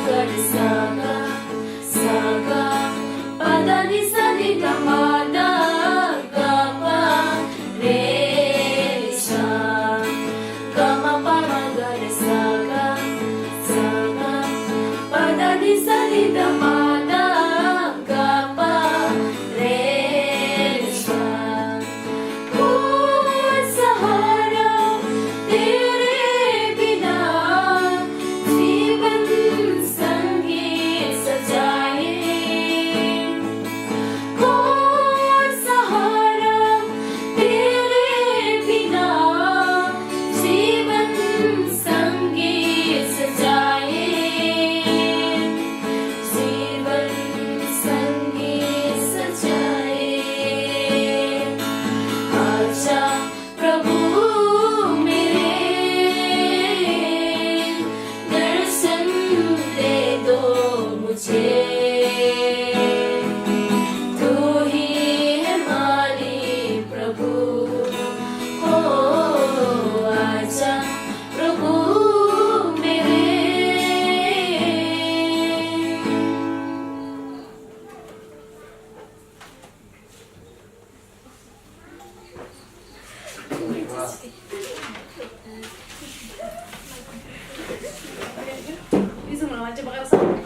gani saga saga pada ni sa ni da ma da ga pa re sha ga ma pa ma ga re saga saga pada ni sa ni da ma da ga pa re sha कोई सहारा तेरे बिना जीवन संगीत सजाए कोई सहारा तेरे बिना जीवन संगीत सजाए जीवन संगीत सजाए आजा प्रभु मेरे दर्शन दे दो मुझे तू ही है मालिक प्रभु हो आजा प्रभु मेरे Bisa mulai macam bakar sama.